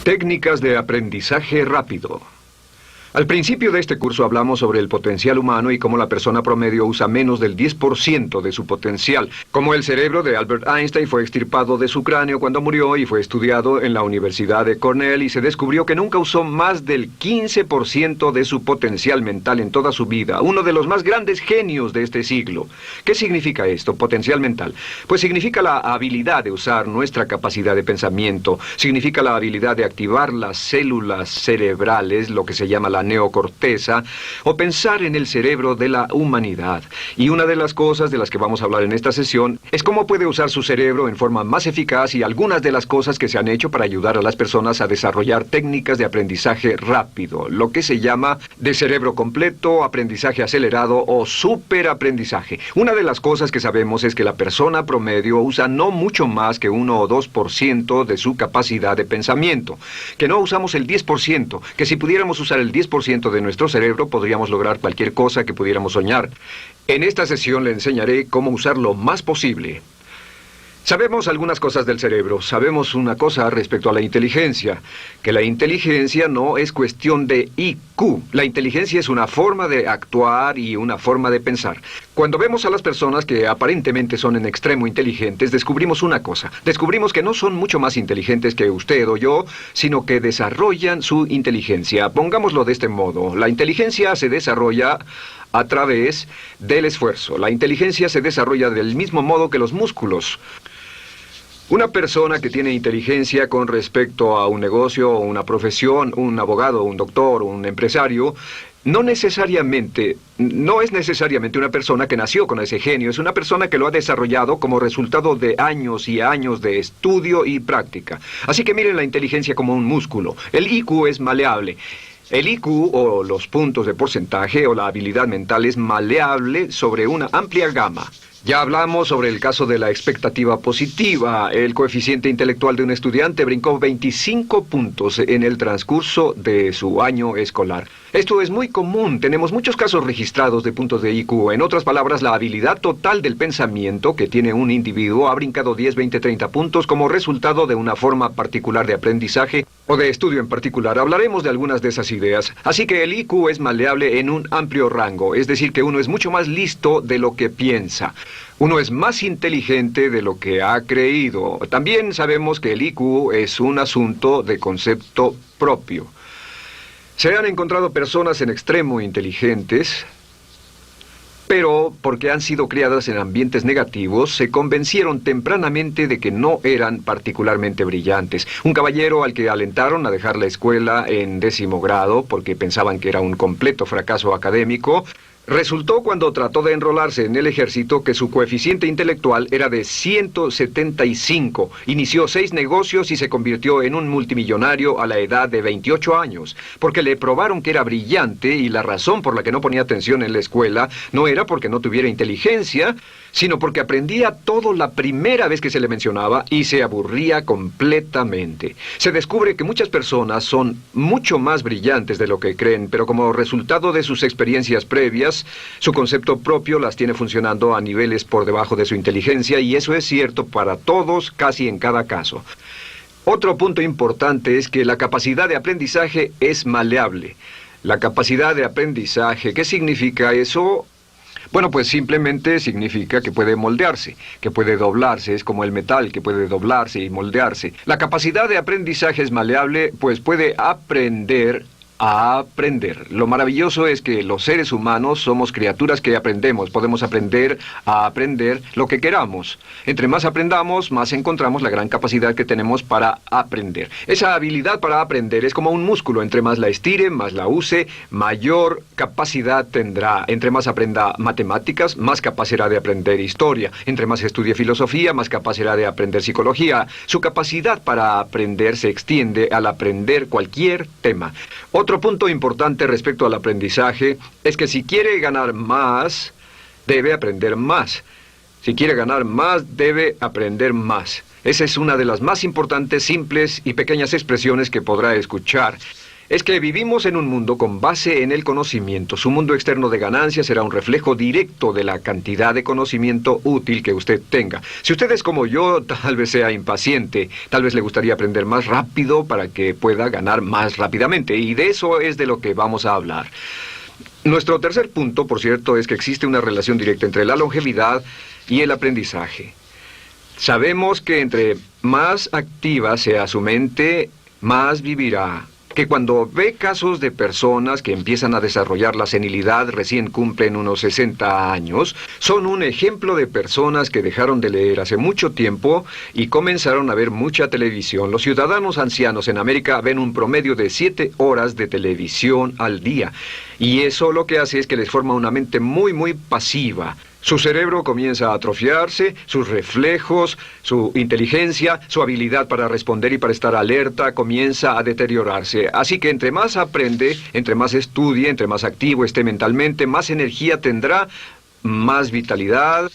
Técnicas de aprendizaje rápido. Al principio de este curso hablamos sobre el potencial humano y cómo la persona promedio usa menos del 10% de su potencial. Como el cerebro de Albert Einstein fue extirpado de su cráneo cuando murió y fue estudiado en la Universidad de Cornell y se descubrió que nunca usó más del 15% de su potencial mental en toda su vida. Uno de los más grandes genios de este siglo. ¿Qué significa esto, potencial mental? Pues significa la habilidad de usar nuestra capacidad de pensamiento. Significa la habilidad de activar las células cerebrales, lo que se llama la neocorteza, o pensar en el cerebro de la humanidad. Y una de las cosas de las que vamos a hablar en esta sesión es cómo puede usar su cerebro en forma más eficaz y algunas de las cosas que se han hecho para ayudar a las personas a desarrollar técnicas de aprendizaje rápido, lo que se llama de cerebro completo, aprendizaje acelerado o superaprendizaje. Una de las cosas que sabemos es que la persona promedio usa no mucho más que 1 o 2% de su capacidad de pensamiento, que no usamos el 10%, que si pudiéramos usar el 10% de nuestro cerebro podríamos lograr cualquier cosa que pudiéramos soñar. En esta sesión le enseñaré cómo usar lo más posible. Sabemos algunas cosas del cerebro. Sabemos una cosa respecto a la inteligencia, que la inteligencia no es cuestión de IQ. La inteligencia es una forma de actuar y una forma de pensar. Cuando vemos a las personas que aparentemente son en extremo inteligentes, descubrimos una cosa. Descubrimos que no son mucho más inteligentes que usted o yo, sino que desarrollan su inteligencia. Pongámoslo de este modo. La inteligencia se desarrolla a través del esfuerzo. La inteligencia se desarrolla del mismo modo que los músculos. Una persona que tiene inteligencia con respecto a un negocio o una profesión, un abogado, un doctor, un empresario, no es necesariamente una persona que nació con ese genio, es una persona que lo ha desarrollado como resultado de años y años de estudio y práctica. Así que miren la inteligencia como un músculo. El IQ es maleable. El IQ, o los puntos de porcentaje, o la habilidad mental, es maleable sobre una amplia gama. Ya hablamos sobre el caso de la expectativa positiva. El coeficiente intelectual de un estudiante brincó 25 puntos en el transcurso de su año escolar. Esto es muy común. Tenemos muchos casos registrados de puntos de IQ. En otras palabras, la habilidad total del pensamiento que tiene un individuo ha brincado 10, 20, 30 puntos como resultado de una forma particular de aprendizaje o de estudio en particular. Hablaremos de algunas de esas ideas. Así que el IQ es maleable en un amplio rango. Es decir, que uno es mucho más listo de lo que piensa. Uno es más inteligente de lo que ha creído. También sabemos que el IQ es un asunto de concepto propio. Se han encontrado personas en extremo inteligentes, pero porque han sido criadas en ambientes negativos, se convencieron tempranamente de que no eran particularmente brillantes. Un caballero al que alentaron a dejar la escuela en 10º grado porque pensaban que era un completo fracaso académico, resultó cuando trató de enrolarse en el ejército que su coeficiente intelectual era de 175. Inició 6 negocios y se convirtió en un multimillonario a la edad de 28 años, porque le probaron que era brillante y la razón por la que no ponía atención en la escuela no era porque no tuviera inteligencia, sino porque aprendía todo la primera vez que se le mencionaba y se aburría completamente. Se descubre que muchas personas son mucho más brillantes de lo que creen, pero como resultado de sus experiencias previas, su concepto propio las tiene funcionando a niveles por debajo de su inteligencia, y eso es cierto para todos, casi en cada caso. Otro punto importante es que la capacidad de aprendizaje es maleable. La capacidad de aprendizaje, ¿qué significa eso? Bueno, pues simplemente significa que puede moldearse, que puede doblarse, es como el metal que puede doblarse y moldearse. La capacidad de aprendizaje es maleable, pues puede aprender a aprender. Lo maravilloso es que los seres humanos somos criaturas que aprendemos. Podemos aprender a aprender lo que queramos. Entre más aprendamos, más encontramos la gran capacidad que tenemos para aprender. Esa habilidad para aprender es como un músculo. Entre más la estire, más la use, mayor capacidad tendrá. Entre más aprenda matemáticas, más capaz será de aprender historia. Entre más estudie filosofía, más capaz será de aprender psicología. Su capacidad para aprender se extiende al aprender cualquier tema. Otro punto importante respecto al aprendizaje es que si quiere ganar más, debe aprender más. Si quiere ganar más, debe aprender más. Esa es una de las más importantes, simples y pequeñas expresiones que podrá escuchar. es que vivimos en un mundo con base en el conocimiento. Su mundo externo de ganancia será un reflejo directo de la cantidad de conocimiento útil que usted tenga. Si usted es como yo, tal vez sea impaciente, tal vez le gustaría aprender más rápido para que pueda ganar más rápidamente, y de eso es de lo que vamos a hablar. Nuestro tercer punto, por cierto, es que existe una relación directa entre la longevidad y el aprendizaje. Sabemos que entre más activa sea su mente, más vivirá. Que cuando ve casos de personas que empiezan a desarrollar la senilidad, recién cumplen unos 60 años, son un ejemplo de personas que dejaron de leer hace mucho tiempo y comenzaron a ver mucha televisión. Los ciudadanos ancianos en América ven un promedio de 7 horas de televisión al día. Y eso lo que hace es que les forma una mente muy, muy pasiva. Su cerebro comienza a atrofiarse, sus reflejos, su inteligencia, su habilidad para responder y para estar alerta comienza a deteriorarse. Así que entre más aprende, entre más estudie, entre más activo esté mentalmente, más energía tendrá, más vitalidad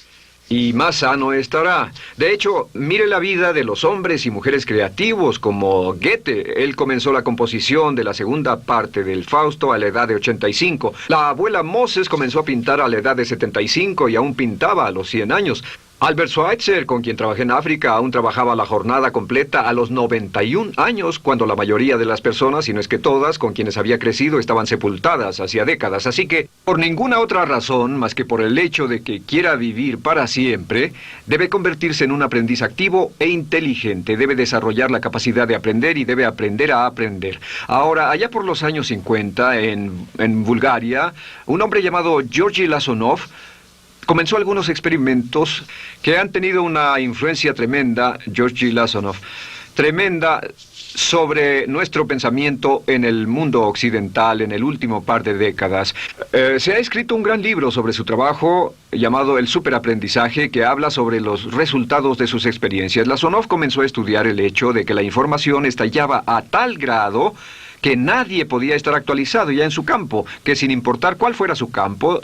y más sano estará. De hecho, mire la vida de los hombres y mujeres creativos como Goethe. Él comenzó la composición de la segunda parte del Fausto a la edad de 85. La abuela Moses comenzó a pintar a la edad de 75 y aún pintaba a los 100 años. Albert Schweitzer, con quien trabajé en África, aún trabajaba la jornada completa a los 91 años, cuando la mayoría de las personas, si no es que todas, con quienes había crecido, estaban sepultadas hacía décadas. Así que, por ninguna otra razón, más que por el hecho de que quiera vivir para siempre, debe convertirse en un aprendiz activo e inteligente. Debe desarrollar la capacidad de aprender y debe aprender a aprender. Ahora, allá por los años 50, en Bulgaria, un hombre llamado Georgi Lasonov comenzó algunos experimentos que han tenido una influencia tremenda, Georgi Lasonov, tremenda sobre nuestro pensamiento en el mundo occidental en el último par de décadas. Se ha escrito un gran libro sobre su trabajo llamado El Superaprendizaje, que habla sobre los resultados de sus experiencias. Lasonov comenzó a estudiar el hecho de que la información estallaba a tal grado que nadie podía estar actualizado ya en su campo, que sin importar cuál fuera su campo,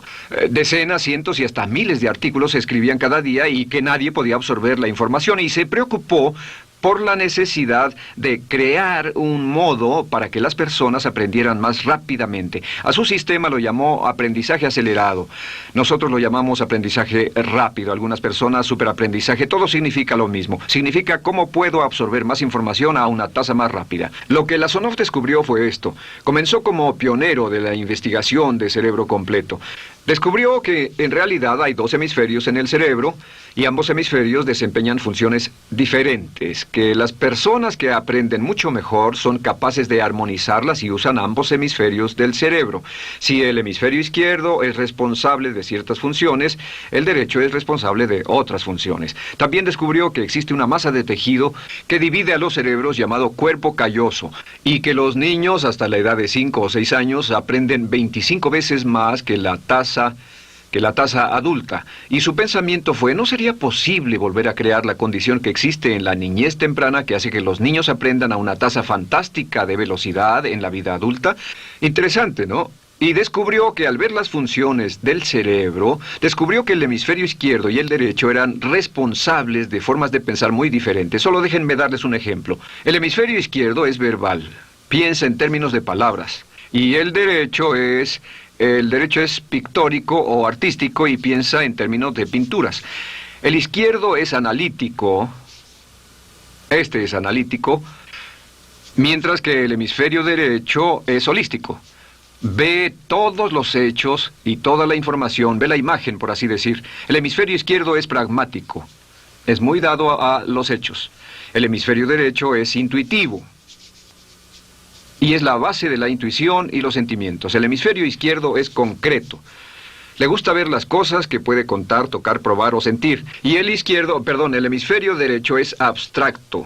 decenas, cientos y hasta miles de artículos se escribían cada día y que nadie podía absorber la información, y se preocupó por la necesidad de crear un modo para que las personas aprendieran más rápidamente. A su sistema lo llamó aprendizaje acelerado. Nosotros lo llamamos aprendizaje rápido. Algunas personas, superaprendizaje. Todo significa lo mismo. Significa cómo puedo absorber más información a una tasa más rápida. Lo que Lasonov descubrió fue esto. Comenzó como pionero de la investigación de cerebro completo. Descubrió que en realidad hay 2 hemisferios en el cerebro y ambos hemisferios desempeñan funciones diferentes, que las personas que aprenden mucho mejor son capaces de armonizarlas y usan ambos hemisferios del cerebro. Si el hemisferio izquierdo es responsable de ciertas funciones, el derecho es responsable de otras funciones. También descubrió que existe una masa de tejido que divide a los cerebros llamado cuerpo calloso, y que los niños hasta la edad de 5 o 6 años aprenden 25 veces más que la tasa adulta. Y su pensamiento fue: ¿no sería posible volver a crear la condición que existe en la niñez temprana que hace que los niños aprendan a una tasa fantástica de velocidad en la vida adulta? Interesante, ¿no? Y descubrió que al ver las funciones del cerebro, descubrió que el hemisferio izquierdo y el derecho eran responsables de formas de pensar muy diferentes. Solo déjenme darles un ejemplo. El hemisferio izquierdo es verbal, piensa en términos de palabras, y el derecho es pictórico o artístico y piensa en términos de pinturas. El izquierdo es analítico, este es analítico, mientras que el hemisferio derecho es holístico. Ve todos los hechos y toda la información, ve la imagen, por así decir. El hemisferio izquierdo es pragmático, es muy dado a los hechos. El hemisferio derecho es intuitivo, y es la base de la intuición y los sentimientos. El hemisferio izquierdo es concreto. Le gusta ver las cosas que puede contar, tocar, probar o sentir. Y el hemisferio derecho es abstracto.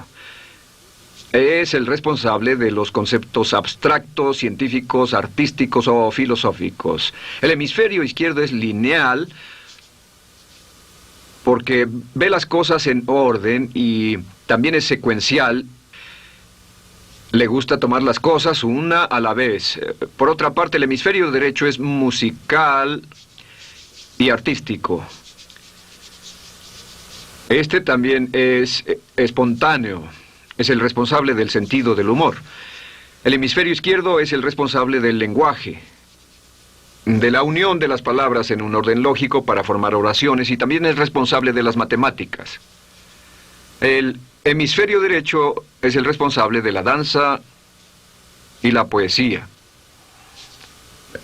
Es el responsable de los conceptos abstractos, científicos, artísticos o filosóficos. El hemisferio izquierdo es lineal porque ve las cosas en orden y también es secuencial. Le gusta tomar las cosas una a la vez. Por otra parte, el hemisferio derecho es musical y artístico. Este también es espontáneo. Es el responsable del sentido del humor. El hemisferio izquierdo es el responsable del lenguaje, de la unión de las palabras en un orden lógico para formar oraciones, y también es responsable de las matemáticas. El hemisferio derecho es el responsable de la danza y la poesía.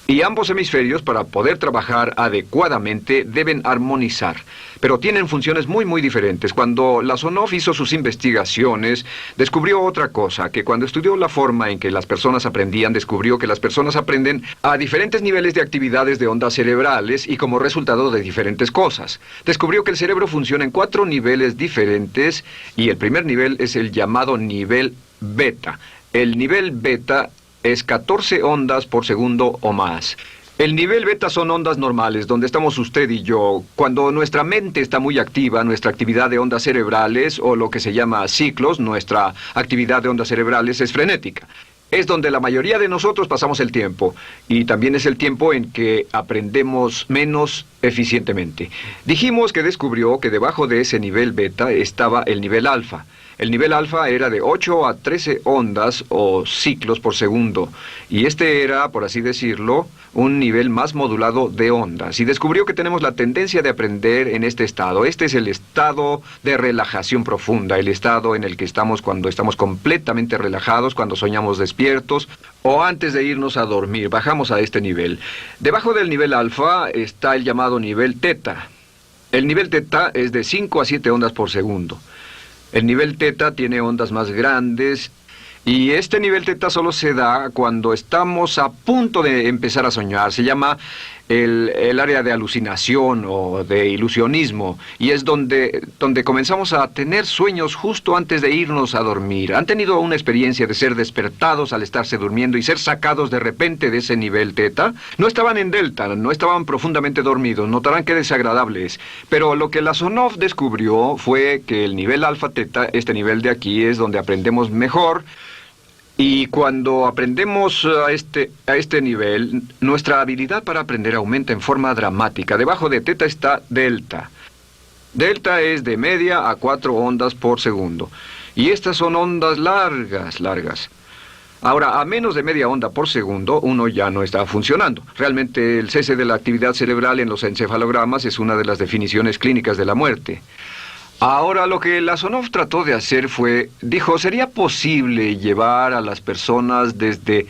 Y ambos hemisferios, para poder trabajar adecuadamente, deben armonizar. Pero tienen funciones muy diferentes. Cuando Lasonov hizo sus investigaciones, descubrió otra cosa, que cuando estudió la forma en que las personas aprendían, descubrió que las personas aprenden a diferentes niveles de actividades de ondas cerebrales y como resultado de diferentes cosas. Descubrió que el cerebro funciona en 4 niveles diferentes, y el primer nivel es el llamado nivel beta. El nivel beta es 14 ondas por segundo o más. El nivel beta son ondas normales, donde estamos usted y yo. Cuando nuestra mente está muy activa, nuestra actividad de ondas cerebrales, o lo que se llama ciclos, nuestra actividad de ondas cerebrales es frenética. Es donde la mayoría de nosotros pasamos el tiempo, y también es el tiempo en que aprendemos menos eficientemente. Dijimos que descubrió que debajo de ese nivel beta estaba el nivel alfa. El nivel alfa era de 8 a 13 ondas o ciclos por segundo, y este era, por así decirlo, un nivel más modulado de ondas. Y descubrió que tenemos la tendencia de aprender en este estado. Este es el estado de relajación profunda, el estado en el que estamos cuando estamos completamente relajados, cuando soñamos despiertos, o antes de irnos a dormir. Bajamos a este nivel. Debajo del nivel alfa está el llamado nivel teta. El nivel teta es de 5 a 7 ondas por segundo. El nivel teta tiene ondas más grandes, y este nivel teta solo se da cuando estamos a punto de empezar a soñar. Se llama el área de alucinación o de ilusionismo, y es donde comenzamos a tener sueños justo antes de irnos a dormir. ¿Han tenido una experiencia de ser despertados al estarse durmiendo y ser sacados de repente de ese nivel teta? No estaban en delta, no estaban profundamente dormidos. Notarán qué desagradable es. Pero lo que Lasonov descubrió fue que el nivel alfa teta, este nivel de aquí, es donde aprendemos mejor. Y cuando aprendemos a este nivel, nuestra habilidad para aprender aumenta en forma dramática. Debajo de teta está delta. Delta es de media a 4 ondas por segundo. Y estas son ondas largas. Ahora, a menos de media onda por segundo, uno ya no está funcionando. Realmente, el cese de la actividad cerebral en los encefalogramas es una de las definiciones clínicas de la muerte. Ahora, lo que Lasonov trató de hacer fue, dijo, ¿sería posible llevar a las personas desde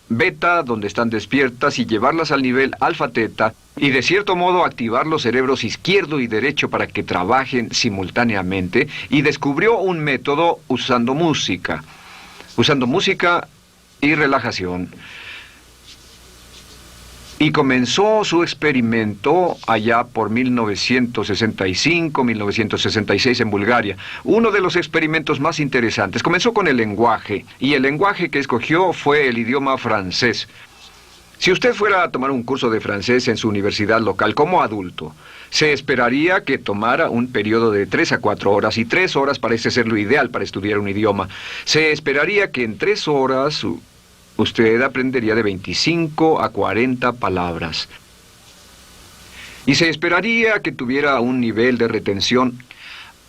beta, donde están despiertas, y llevarlas al nivel alfa-teta, y de cierto modo activar los cerebros izquierdo y derecho para que trabajen simultáneamente? Y descubrió un método usando música y relajación. Y comenzó su experimento allá por 1965, 1966 en Bulgaria. Uno de los experimentos más interesantes. Comenzó con el lenguaje, y el lenguaje que escogió fue el idioma francés. Si usted fuera a tomar un curso de francés en su universidad local como adulto, se esperaría que tomara un periodo de 3 a 4 horas, y 3 horas parece ser lo ideal para estudiar un idioma. Se esperaría que en 3 horas usted aprendería de 25 a 40 palabras. Y se esperaría que tuviera un nivel de retención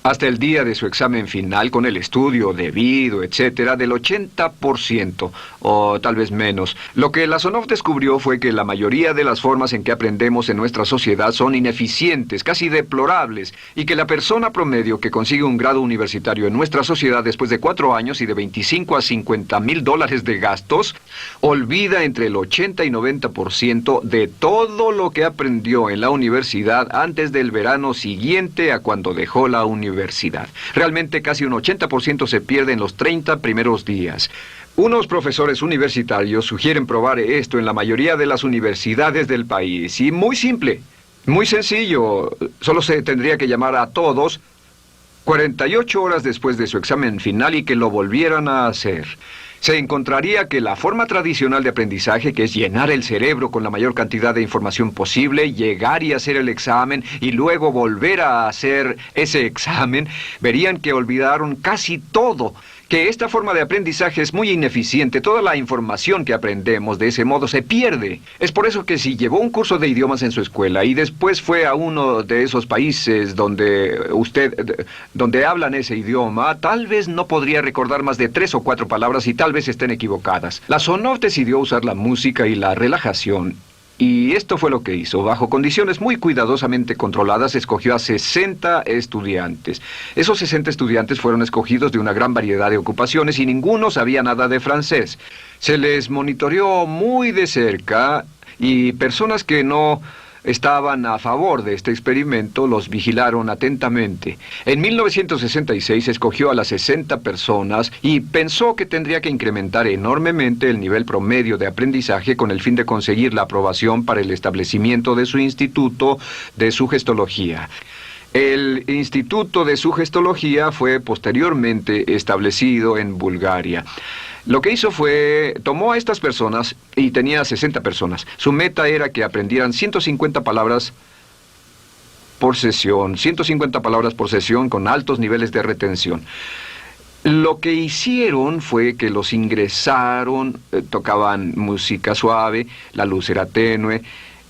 hasta el día de su examen final, con el estudio debido, etcétera, del 80%, o tal vez menos. Lo que Lasonov descubrió fue que la mayoría de las formas en que aprendemos en nuestra sociedad son ineficientes, casi deplorables, y que la persona promedio que consigue un grado universitario en nuestra sociedad después de 4 años y de 25 a 50 mil dólares de gastos, olvida entre el 80 y 90% de todo lo que aprendió en la universidad antes del verano siguiente a cuando dejó la universidad. Realmente casi un 80% se pierde en los 30 primeros días. Unos profesores universitarios sugieren probar esto en la mayoría de las universidades del país. Y muy simple, muy sencillo. Solo se tendría que llamar a todos 48 horas después de su examen final y que lo volvieran a hacer. Se encontraría que la forma tradicional de aprendizaje, que es llenar el cerebro con la mayor cantidad de información posible, llegar y hacer el examen y luego volver a hacer ese examen, verían que olvidaron casi todo, que esta forma de aprendizaje es muy ineficiente. Toda la información que aprendemos de ese modo se pierde. Es por eso que si llevó un curso de idiomas en su escuela y después fue a uno de esos países donde hablan ese idioma, tal vez no podría recordar más de 3 o 4 palabras y tal vez estén equivocadas. La Sonov decidió usar la música y la relajación. Y esto fue lo que hizo. Bajo condiciones muy cuidadosamente controladas, escogió a 60 estudiantes. Esos 60 estudiantes fueron escogidos de una gran variedad de ocupaciones y ninguno sabía nada de francés. Se les monitoreó muy de cerca y personas que no estaban a favor de este experimento los vigilaron atentamente. En 1966 escogió a las 60 personas y pensó que tendría que incrementar enormemente el nivel promedio de aprendizaje con el fin de conseguir la aprobación para el establecimiento de su instituto de sugestología. El Instituto de Sugestología fue posteriormente establecido en Bulgaria. Lo que hizo fue, tomó a estas personas, y tenía 60 personas. Su meta era que aprendieran 150 palabras por sesión, 150 palabras por sesión con altos niveles de retención. Lo que hicieron fue que los ingresaron, tocaban música suave, la luz era tenue,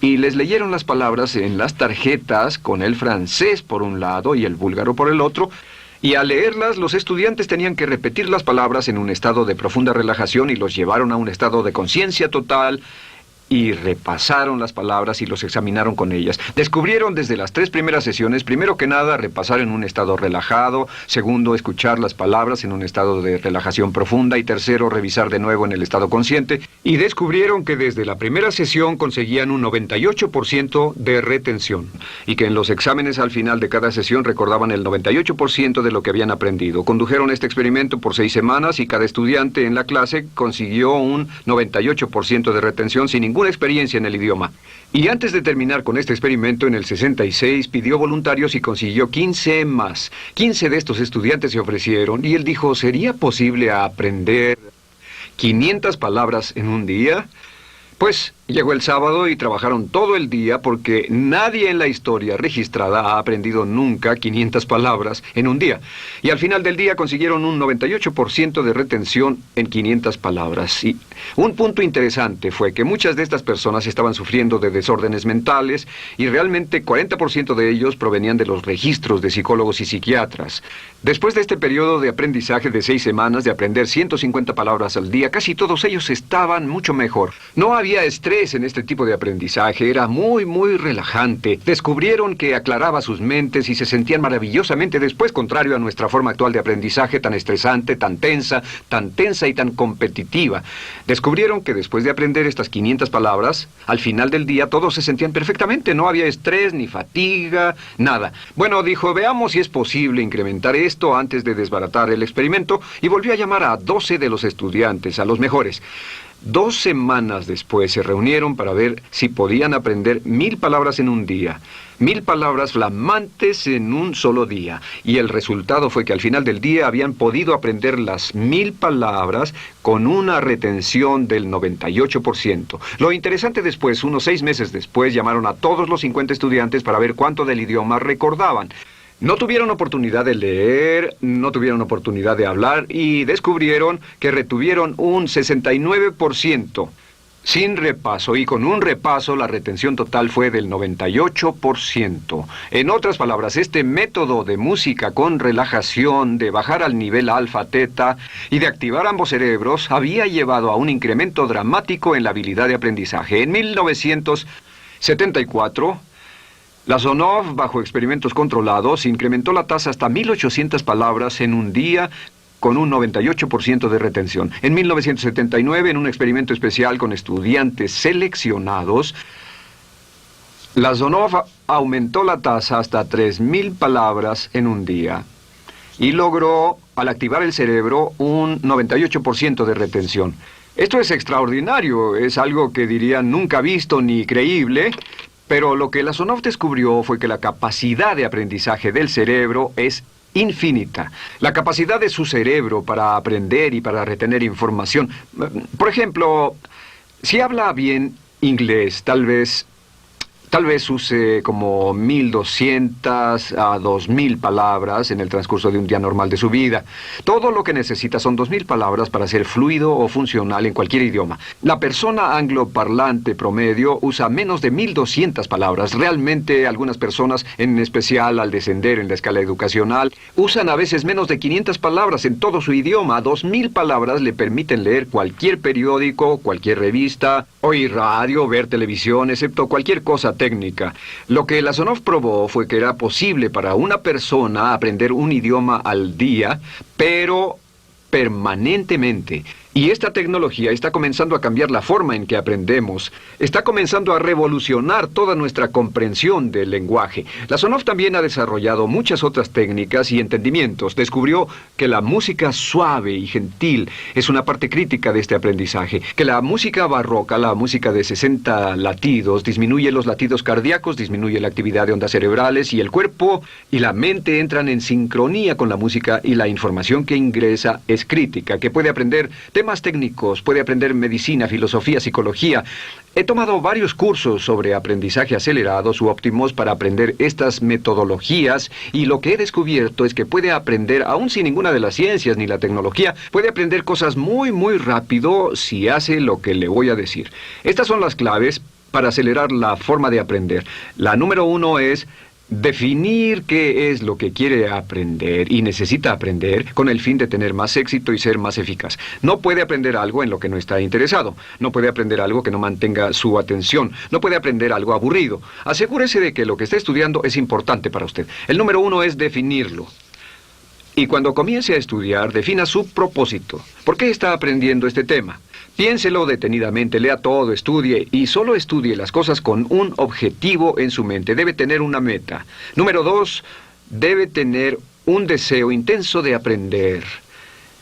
y les leyeron las palabras en las tarjetas con el francés por un lado y el búlgaro por el otro. Y al leerlas, los estudiantes tenían que repetir las palabras en un estado de profunda relajación y los llevaron a un estado de conciencia total y repasaron las palabras y los examinaron con ellas. Descubrieron desde las 3 primeras sesiones, primero que nada, repasar en un estado relajado, segundo, escuchar las palabras en un estado de relajación profunda y tercero, revisar de nuevo en el estado consciente. Y descubrieron que desde la primera sesión conseguían un 98% de retención y que en los exámenes al final de cada sesión recordaban el 98% de lo que habían aprendido. Condujeron este experimento por 6 semanas y cada estudiante en la clase consiguió un 98% de retención sin ninguna experiencia en el idioma. Y antes de terminar con este experimento, en el 66 pidió voluntarios y consiguió 15 más. 15 de estos estudiantes se ofrecieron y él dijo, ¿sería posible aprender 500 palabras en un día? Pues llegó el sábado y trabajaron todo el día porque nadie en la historia registrada ha aprendido nunca 500 palabras en un día. Y al final del día consiguieron un 98% de retención en 500 palabras. Y un punto interesante fue que muchas de estas personas estaban sufriendo de desórdenes mentales y realmente 40% de ellos provenían de los registros de psicólogos y psiquiatras. Después de este periodo de aprendizaje de 6 semanas, de aprender 150 palabras al día, casi todos ellos estaban mucho mejor. No había estrés en este tipo de aprendizaje, era muy relajante. Descubrieron que aclaraba sus mentes y se sentían maravillosamente después, contrario a nuestra forma actual de aprendizaje tan estresante, tan tensa y tan competitiva. Descubrieron que después de aprender estas 500 palabras, al final del día todos se sentían perfectamente, no había estrés ni fatiga, nada. Bueno, dijo, veamos si es posible incrementar esto antes de desbaratar el experimento, y volvió a llamar a 12 de los estudiantes, a los mejores. 2 semanas después se reunieron para ver si podían aprender 1000 palabras en un día. 1000 palabras flamantes en un solo día. Y el resultado fue que al final del día habían podido aprender las 1000 palabras con una retención del 98%. Lo interesante después, unos 6 meses después, llamaron a todos los 50 estudiantes para ver cuánto del idioma recordaban. No tuvieron oportunidad de leer, no tuvieron oportunidad de hablar y descubrieron que retuvieron un 69% sin repaso, y con un repaso la retención total fue del 98%. En otras palabras, este método de música con relajación, de bajar al nivel alfa, teta y de activar ambos cerebros había llevado a un incremento dramático en la habilidad de aprendizaje. En 1974... la Sonov, bajo experimentos controlados, incrementó la tasa hasta 1800 palabras en un día con un 98% de retención. En 1979, en un experimento especial con estudiantes seleccionados, la Sonov aumentó la tasa hasta 3000 palabras en un día y logró, al activar el cerebro, un 98% de retención. Esto es extraordinario, es algo que dirían nunca visto ni creíble. Pero lo que la Sonov descubrió fue que la capacidad de aprendizaje del cerebro es infinita. La capacidad de su cerebro para aprender y para retener información. Por ejemplo, si habla bien inglés, tal vez Tal vez use como 1.200 a 2.000 palabras en el transcurso de un día normal de su vida. Todo lo que necesita son 2.000 palabras para ser fluido o funcional en cualquier idioma. La persona angloparlante promedio usa menos de 1.200 palabras. Realmente algunas personas, en especial al descender en la escala educacional, usan a veces menos de 500 palabras en todo su idioma. 2.000 palabras le permiten leer cualquier periódico, cualquier revista, oír radio, ver televisión, excepto cualquier cosa técnica. Lo que Lazarov probó fue que era posible para una persona aprender un idioma al día, pero permanentemente. Y esta tecnología está comenzando a cambiar la forma en que aprendemos. Está comenzando a revolucionar toda nuestra comprensión del lenguaje. Lazarov también ha desarrollado muchas otras técnicas y entendimientos. Descubrió que la música suave y gentil es una parte crítica de este aprendizaje. Que la música barroca, la música de 60 latidos, disminuye los latidos cardíacos, disminuye la actividad de ondas cerebrales y el cuerpo y la mente entran en sincronía con la música y la información que ingresa es crítica, que puede aprender temas técnicos, puede aprender medicina, filosofía, psicología. He tomado varios cursos sobre aprendizaje acelerado, u Optimus, para aprender estas metodologías, y lo que he descubierto es que puede aprender, aún sin ninguna de las ciencias ni la tecnología, puede aprender cosas muy rápido si hace lo que le voy a decir. Estas son las claves para acelerar la forma de aprender. La número 1 es definir qué es lo que quiere aprender y necesita aprender con el fin de tener más éxito y ser más eficaz. No puede aprender algo en lo que no está interesado. No puede aprender algo que no mantenga su atención. No puede aprender algo aburrido. Asegúrese de que lo que está estudiando es importante para usted. El número 1 es definirlo. Y cuando comience a estudiar, defina su propósito. ¿Por qué está aprendiendo este tema? Piénselo detenidamente, lea todo, estudie, y solo estudie las cosas con un objetivo en su mente. Debe tener una meta. Número 2, debe tener un deseo intenso de aprender.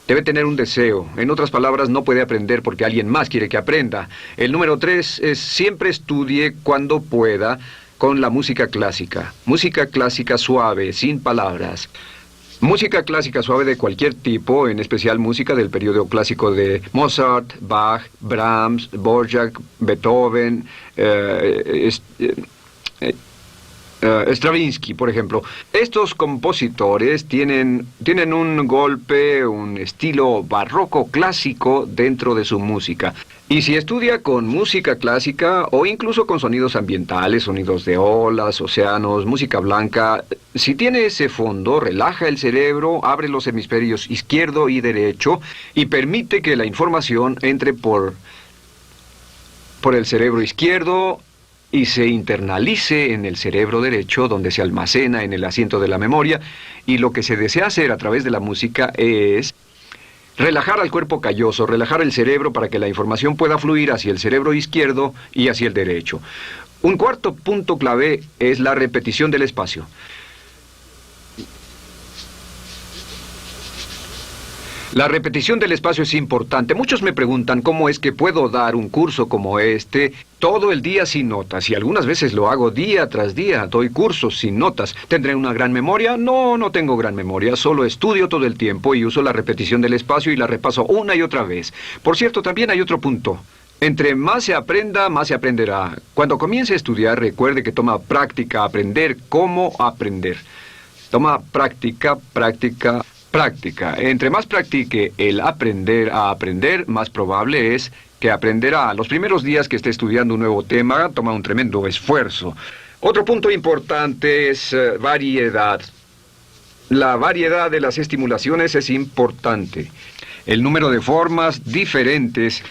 Debe tener un deseo. En otras palabras, no puede aprender porque alguien más quiere que aprenda. El número 3 es siempre estudie cuando pueda con la música clásica. Música clásica suave, sin palabras. Música clásica suave de cualquier tipo, en especial música del periodo clásico de Mozart, Bach, Brahms, Dvorak, Beethoven, Stravinsky, por ejemplo. Estos compositores tienen un golpe, un estilo barroco clásico dentro de su música. Y si estudia con música clásica o incluso con sonidos ambientales, sonidos de olas, océanos, música blanca, si tiene ese fondo, relaja el cerebro, abre los hemisferios izquierdo y derecho y permite que la información entre por el cerebro izquierdo y se internalice en el cerebro derecho, donde se almacena en el asiento de la memoria. Y lo que se desea hacer a través de la música es relajar al cuerpo calloso, relajar el cerebro para que la información pueda fluir hacia el cerebro izquierdo y hacia el derecho. Un cuarto punto clave es la repetición del espacio. La repetición del espacio es importante. Muchos me preguntan cómo es que puedo dar un curso como este todo el día sin notas, y algunas veces lo hago día tras día, doy cursos sin notas. ¿Tendré una gran memoria? No, no tengo gran memoria, solo estudio todo el tiempo y uso la repetición del espacio y la repaso una y otra vez. Por cierto, también hay otro punto. Entre más se aprenda, más se aprenderá. Cuando comience a estudiar, recuerde que toma práctica aprender cómo aprender. Toma práctica. Entre más practique el aprender a aprender, más probable es que aprenderá. Los primeros días que esté estudiando un nuevo tema, toma un tremendo esfuerzo. Otro punto importante es variedad. La variedad de las estimulaciones es importante. El número de formas diferentes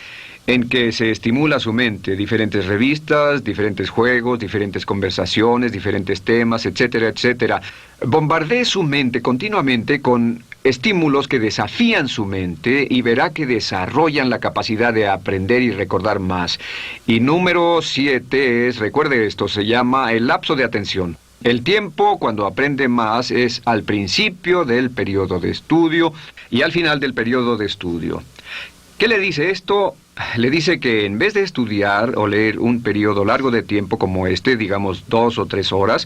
en que se estimula su mente, diferentes revistas, diferentes juegos, diferentes conversaciones, diferentes temas, etcétera, etcétera. Bombardee su mente continuamente con estímulos que desafían su mente y verá que desarrollan la capacidad de aprender y recordar más. Y número 7 es, recuerde esto, se llama el lapso de atención. El tiempo, cuando aprende más, es al principio del periodo de estudio y al final del periodo de estudio. ¿Qué le dice esto? Le dice que en vez de estudiar o leer un periodo largo de tiempo como este, digamos 2 o 3 horas,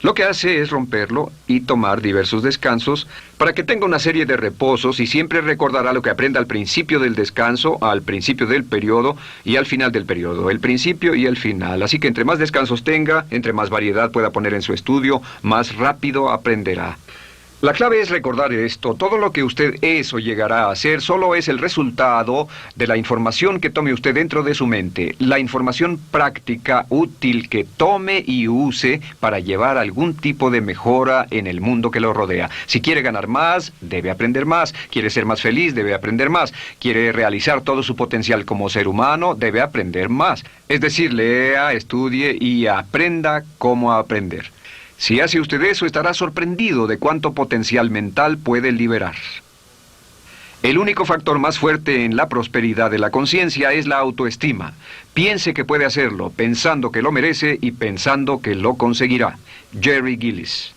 lo que hace es romperlo y tomar diversos descansos para que tenga una serie de reposos y siempre recordará lo que aprenda al principio del descanso, al principio del periodo y al final del periodo, el principio y el final. Así que entre más descansos tenga, entre más variedad pueda poner en su estudio, más rápido aprenderá. La clave es recordar esto. Todo lo que usted es o llegará a ser solo es el resultado de la información que tome usted dentro de su mente. La información práctica, útil que tome y use para llevar algún tipo de mejora en el mundo que lo rodea. Si quiere ganar más, debe aprender más. Quiere ser más feliz, debe aprender más. Quiere realizar todo su potencial como ser humano, debe aprender más. Es decir, lea, estudie y aprenda cómo aprender. Si hace usted eso, estará sorprendido de cuánto potencial mental puede liberar. El único factor más fuerte en la prosperidad de la conciencia es la autoestima. Piense que puede hacerlo, pensando que lo merece y pensando que lo conseguirá. Jerry Gillis.